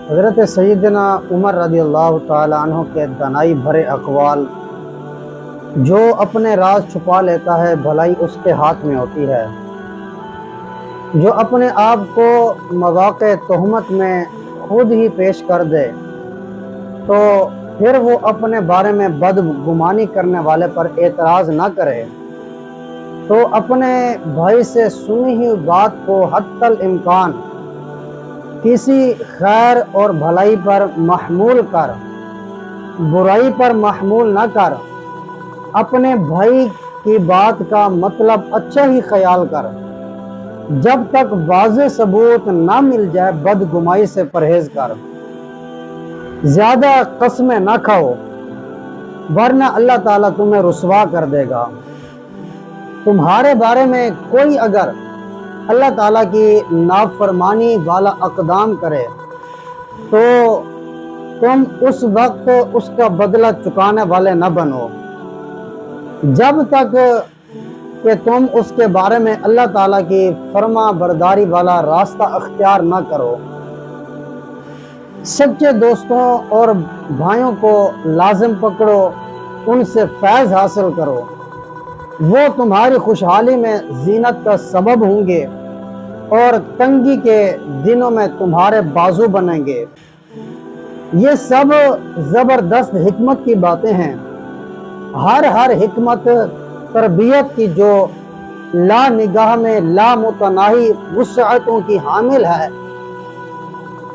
حضرت سیدنا عمر رضی اللہ تعالیٰ عنہ کے دانائی بھرے اقوال: جو اپنے راز چھپا لیتا ہے بھلائی اس کے ہاتھ میں ہوتی ہے، جو اپنے آپ کو مواقع تہمت میں خود ہی پیش کر دے تو پھر وہ اپنے بارے میں بدگمانی کرنے والے پر اعتراض نہ کرے، تو اپنے بھائی سے سنی ہوئی بات کو حتی الامکان کسی خیر اور بھلائی پر محمول کر، برائی پر محمول نہ کر، اپنے بھائی کی بات کا مطلب اچھا ہی خیال کر، جب تک واضح ثبوت نہ مل جائے بدگمانی سے پرہیز کر، زیادہ قسمیں نہ کھاؤ ورنہ اللہ تعالیٰ تمہیں رسوا کر دے گا۔ تمہارے بارے میں کوئی اگر اللہ تعالیٰ کی نافرمانی والا اقدام کرے تو تم اس وقت اس کا بدلہ چکانے والے نہ بنو جب تک کہ تم اس کے بارے میں اللہ تعالیٰ کی فرما برداری والا راستہ اختیار نہ کرو۔ سچے دوستوں اور بھائیوں کو لازم پکڑو، ان سے فیض حاصل کرو، وہ تمہاری خوشحالی میں زینت کا سبب ہوں گے اور تنگی کے دنوں میں تمہارے بازو بنیں گے۔ یہ سب زبردست حکمت کی باتیں ہیں۔ ہر حکمت تربیت کی جو لا نگاہ میں لا متناہی وسعتوں کی حامل ہے۔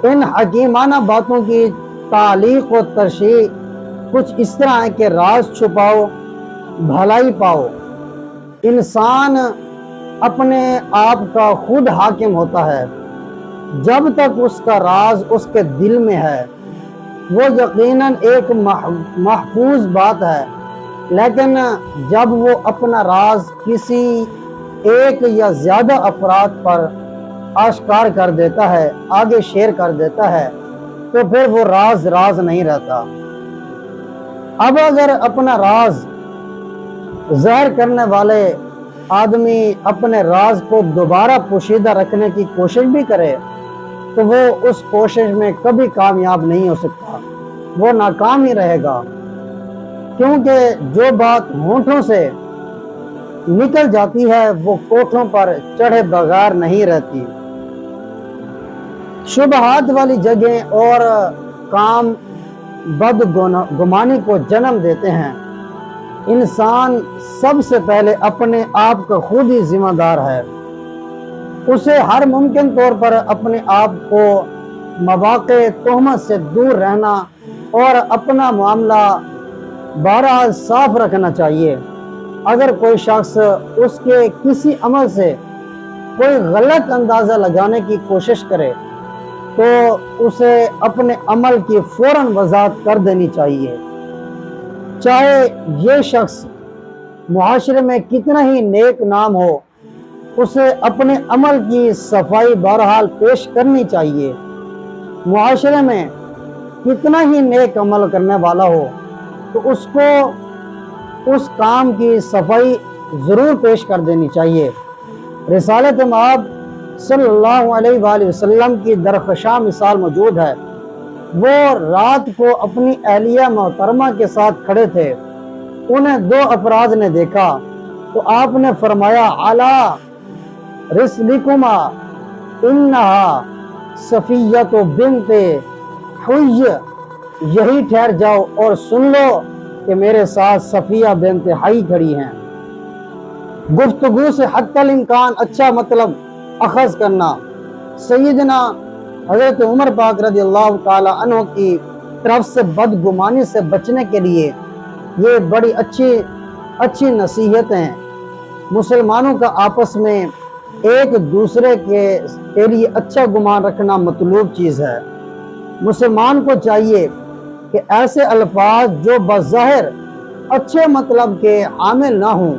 ان حکیمانہ باتوں کی تعلیق و تشریح کچھ اس طرح ہے کہ راز چھپاؤ بھلائی پاؤ۔ انسان اپنے آپ کا خود حاکم ہوتا ہے جب تک اس کا راز اس کے دل میں ہے، وہ یقیناً ایک محفوظ بات ہے، لیکن جب وہ اپنا راز کسی ایک یا زیادہ افراد پر آشکار کر دیتا ہے، آگے شیئر کر دیتا ہے، تو پھر وہ راز نہیں رہتا۔ اب اگر اپنا راز ظاہر کرنے والے آدمی اپنے راز کو دوبارہ پوشیدہ رکھنے کی کوشش بھی کرے تو وہ اس کوشش میں کبھی کامیاب نہیں ہو سکتا، وہ ناکام ہی رہے گا، کیونکہ جو بات ہونٹوں سے نکل جاتی ہے وہ کوٹھوں پر چڑھے بغیر نہیں رہتی۔ شبہات والی جگہیں اور کام بدگمانی کو جنم دیتے ہیں۔ انسان سب سے پہلے اپنے آپ کا خود ہی ذمہ دار ہے۔ اسے ہر ممکن طور پر اپنے آپ کو مواقع تہمت سے دور رہنا اور اپنا معاملہ بہرحال صاف رکھنا چاہیے۔ اگر کوئی شخص اس کے کسی عمل سے کوئی غلط اندازہ لگانے کی کوشش کرے تو اسے اپنے عمل کی فوراً وضاحت کر دینی چاہیے، چاہے یہ شخص معاشرے میں کتنا ہی نیک نام ہو، اسے اپنے عمل کی صفائی بہرحال پیش کرنی چاہیے۔ معاشرے میں کتنا ہی نیک عمل کرنے والا ہو تو اس کو اس کام کی صفائی ضرور پیش کر دینی چاہیے۔ رسالت مآب صلی اللہ علیہ وآلہ وسلم کی درخشاں مثال موجود ہے۔ وہ رات کو اپنی اہلیہ محترمہ کے ساتھ کھڑے تھے، انہیں دو افراد نے دیکھا تو آپ نے فرمایا: علی رسلکما انہا صفیۃ بنت حی، یہی ٹھہر جاؤ اور سن لو کہ میرے ساتھ صفیہ بنت حی کھڑی ہیں۔ گفتگو سے حتی الامکان اچھا مطلب اخذ کرنا۔ سیدنا حضرت عمر پاک رضی اللہ تعالی عنہ کی طرف سے بدگمانی سے بچنے کے لیے یہ بڑی اچھی نصیحت ہیں۔ مسلمانوں کا آپس میں ایک دوسرے کے لیے اچھا گمان رکھنا مطلوب چیز ہے۔ مسلمان کو چاہیے کہ ایسے الفاظ جو بظاہر اچھے مطلب کے حامل نہ ہوں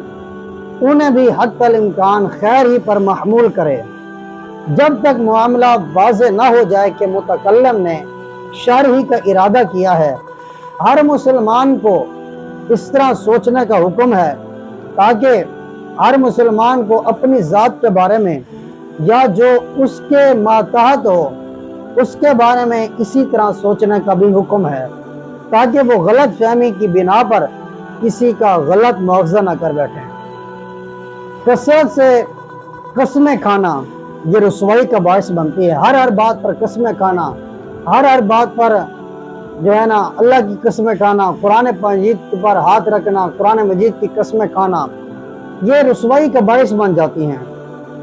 انہیں بھی حتی الامکان خیر ہی پر محمول کرے، جب تک معاملہ واضح نہ ہو جائے کہ متکلم نے شر ہی کا ارادہ کیا ہے۔ ہر مسلمان کو اس طرح سوچنے کا حکم ہے تاکہ ہر مسلمان کو اپنی ذات کے بارے میں یا جو اس کے ماتحت ہو اس کے بارے میں اسی طرح سوچنے کا بھی حکم ہے، تاکہ وہ غلط فہمی کی بنا پر کسی کا غلط مواخذہ نہ کر بیٹھیں۔ کثرت سے قسمیں کھانا یہ رسوائی کا باعث بنتی ہے۔ ہر بات پر قسمیں کھانا، ہر بات پر جو ہے نا اللہ کی قسمیں کھانا، قرآن مجید پر ہاتھ رکھنا، قرآن مجید کی قسمیں کھانا، یہ رسوائی کا باعث بن جاتی ہیں۔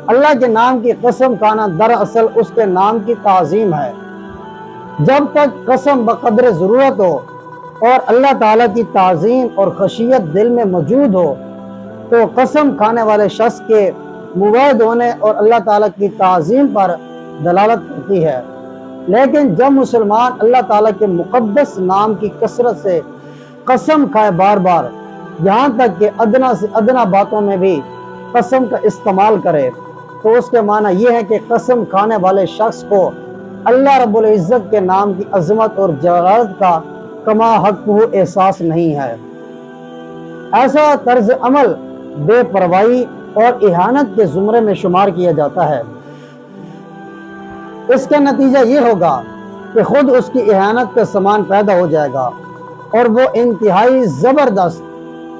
اللہ کے نام کی قسم کھانا دراصل اس کے نام کی تعظیم ہے۔ جب تک قسم بقدر ضرورت ہو اور اللہ تعالیٰ کی تعظیم اور خشیت دل میں موجود ہو تو قسم کھانے والے شخص کے موحد ہونے اور اللہ تعالیٰ کی تعظیم پر دلالت کرتی ہے۔ لیکن جب مسلمان اللہ تعالیٰ کے مقدس نام کی کثرت سے قسم کھائے بار بار، یہاں تک کہ ادنا سے ادنا باتوں میں بھی قسم کا استعمال کرے، تو اس کے معنی یہ ہے کہ قسم کھانے والے شخص کو اللہ رب العزت کے نام کی عظمت اور جلالت کا کما حق وہ احساس نہیں ہے۔ ایسا طرز عمل بے پرواہی اور اہانت کے زمرے میں شمار کیا جاتا ہے۔ اس کا نتیجہ یہ ہوگا کہ خود اس کی اہانت کا سامان پیدا ہو جائے گا اور وہ انتہائی زبردست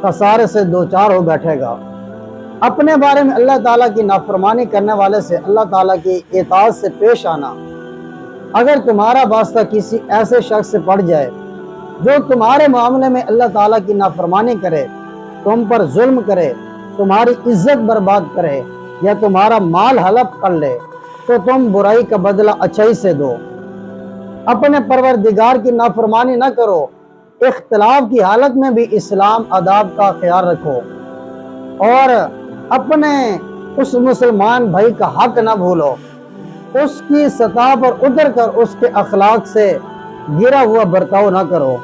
خسارے سے دوچار ہو بیٹھے گا۔ اپنے بارے میں اللہ تعالیٰ کی نافرمانی کرنے والے سے اللہ تعالیٰ کی اطاعت سے پیش آنا۔ اگر تمہارا واسطہ کسی ایسے شخص سے پڑ جائے جو تمہارے معاملے میں اللہ تعالیٰ کی نافرمانی کرے، تم پر ظلم کرے، تمہاری عزت برباد کرے یا تمہارا مال ہڑپ کر لے، تو تم برائی کا بدلہ اچھائی سے دو۔ اپنے پروردگار کی نافرمانی نہ کرو۔ اختلاف کی حالت میں بھی اسلام آداب کا خیال رکھو اور اپنے اس مسلمان بھائی کا حق نہ بھولو۔ اس کی سطح پر اتر کر اس کے اخلاق سے گرا ہوا برتاؤ نہ کرو۔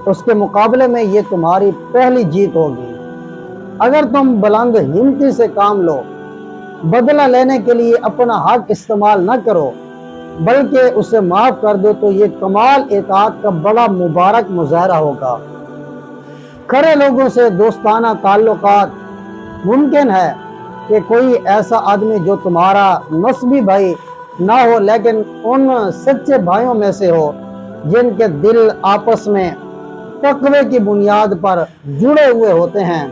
اس کے مقابلے میں یہ تمہاری پہلی جیت ہوگی۔ اگر تم بلند ہمتی سے کام لو، بدلہ لینے کے لیے اپنا حق استعمال نہ کرو بلکہ اسے معاف کر دو، تو یہ کمال اطاعت کا بڑا مبارک مظاہرہ ہوگا۔ کھڑے لوگوں سے دوستانہ تعلقات ممکن ہے کہ کوئی ایسا آدمی جو تمہارا نسبی بھائی نہ ہو لیکن ان سچے بھائیوں میں سے ہو جن کے دل آپس میں تقوی کی بنیاد پر جڑے ہوئے ہوتے ہیں۔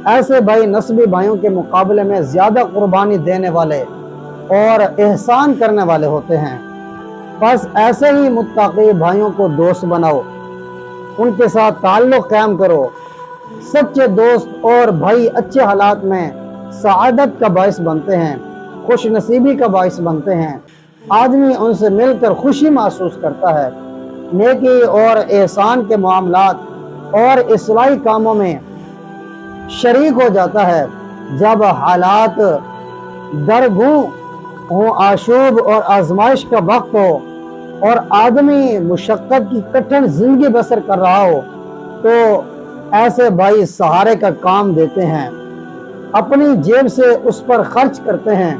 ایسے بھائی نسبی بھائیوں کے مقابلے میں زیادہ قربانی دینے والے اور احسان کرنے والے ہوتے ہیں۔ بس ایسے ہی متقی بھائیوں کو دوست بناؤ، ان کے ساتھ تعلق قائم کرو۔ سچے دوست اور بھائی اچھے حالات میں سعادت کا باعث بنتے ہیں، خوش نصیبی کا باعث بنتے ہیں۔ آدمی ان سے مل کر خوشی محسوس کرتا ہے، نیکی اور احسان کے معاملات اور اصلاحی کاموں میں شریک ہو جاتا ہے۔ جب حالات درگوں ہوں، آشوب اور آزمائش کا وقت ہو اور آدمی مشقت کی کٹھن زندگی بسر کر رہا ہو، تو ایسے بھائی سہارے کا کام دیتے ہیں، اپنی جیب سے اس پر خرچ کرتے ہیں،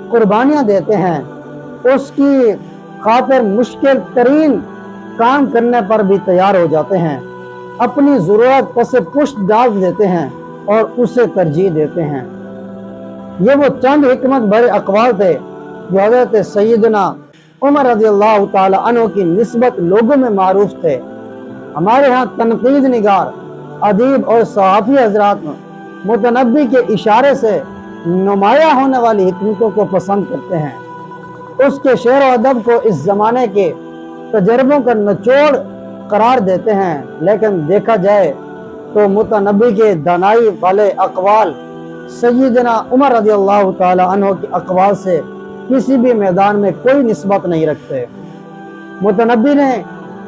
قربانیاں دیتے ہیں، اس کی خاطر مشکل ترین کام کرنے پر بھی تیار ہو جاتے ہیں، اپنی ضرورت پس پشت ڈال دیتے ہیں اور اسے ترجیح دیتے ہیں۔ یہ وہ چند حکمت بھرے اقوال تھے جو حضرت سیدنا عمر رضی اللہ تعالی عنہ کی نسبت لوگوں میں معروف تھے۔ ہمارے ہاں تنقید نگار، ادیب اور صحافی حضرات متنبی کے اشارے سے نمایاں ہونے والی حکمتوں کو پسند کرتے ہیں، اس کے شعر و ادب کو اس زمانے کے تجربوں کا نچوڑ قرار دیتے ہیں۔ لیکن دیکھا جائے تو متنبی کے دانائی والے اقوال سیدنا عمر رضی اللہ تعالی عنہ کے اقوال سے کسی بھی میدان میں کوئی نسبت نہیں رکھتے۔ متنبی نے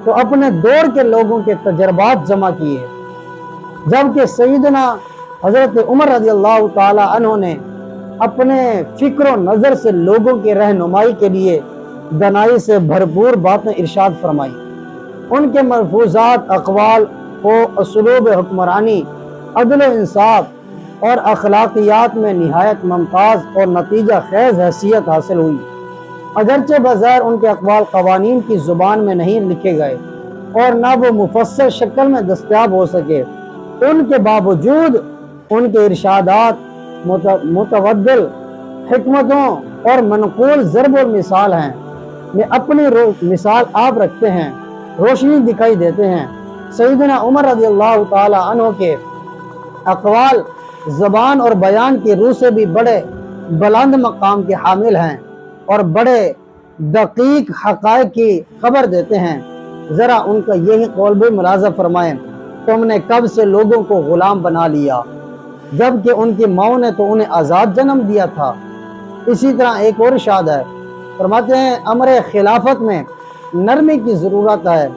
تو اپنے دور کے لوگوں کے تجربات جمع کیے، جبکہ سیدنا حضرت عمر رضی اللہ تعالی عنہ نے اپنے فکر و نظر سے لوگوں کی رہنمائی کے لیے دانائی سے بھرپور باتیں ارشاد فرمائی۔ ان کے ملفوظات، اقوال کو اسلوب حکمرانی، عدل و انصاف اور اخلاقیات میں نہایت ممتاز اور نتیجہ خیز حیثیت حاصل ہوئی۔ اگرچہ بظاہر ان کے اقوال قوانین کی زبان میں نہیں لکھے گئے اور نہ وہ مفصل شکل میں دستیاب ہو سکے، ان کے باوجود ان کے ارشادات متبدل حکمتوں اور منقول ضرب المثال ہیں۔ میں اپنی مثال آپ رکھتے ہیں، روشنی دکھائی دیتے ہیں۔ سیدنا عمر رضی اللہ تعالی عنہ کے اقوال زبان اور بیان کی روح سے بھی بڑے بلند مقام کے حامل ہیں اور بڑے دقیق حقائق کی خبر دیتے ہیں۔ ذرا ان کا یہی قول بھی ملاحظہ فرمائیں، تم نے کب سے لوگوں کو غلام بنا لیا جبکہ ان کی ماؤں نے تو انہیں آزاد جنم دیا تھا۔ اسی طرح ایک اور ارشاد ہے، فرماتے ہیں امر خلافت میں نرمی کی ضرورت ہے،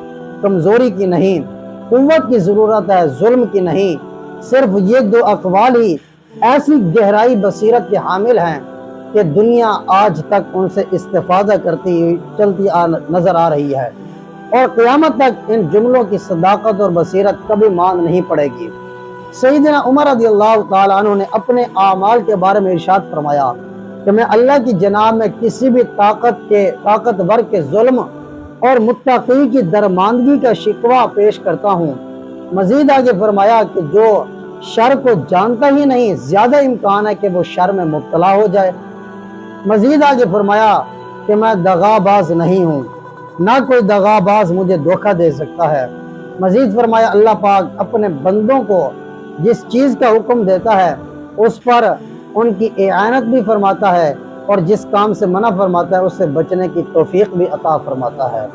کمزوری کی نہیں، قوت کی ضرورت ہے، ظلم کی نہیں۔ صرف یہ دو اقوال ہی ایسی گہرائی بصیرت کے حامل ہیں کہ دنیا آج تک ان سے استفادہ کرتی چلتی نظر آ رہی ہے اور قیامت تک ان جملوں کی صداقت اور بصیرت کبھی ماند نہیں پڑے گی۔ سیدنا عمر رضی اللہ تعالیٰ عنہ نے اپنے اعمال کے بارے میں ارشاد فرمایا کہ میں اللہ کی جناب میں کسی بھی طاقتور کے ظلم اور متقی کی درماندگی کا شکوہ پیش کرتا ہوں۔ مزید آگے فرمایا کہ جو شر کو جانتا ہی نہیں زیادہ امکان ہے کہ وہ شر میں مبتلا ہو جائے۔ مزید آگے فرمایا کہ میں دغا باز نہیں ہوں، نہ کوئی دغا باز مجھے دھوکہ دے سکتا ہے۔ مزید فرمایا اللہ پاک اپنے بندوں کو جس چیز کا حکم دیتا ہے اس پر ان کی اعانت بھی فرماتا ہے اور جس کام سے منع فرماتا ہے اس سے بچنے کی توفیق بھی عطا فرماتا ہے۔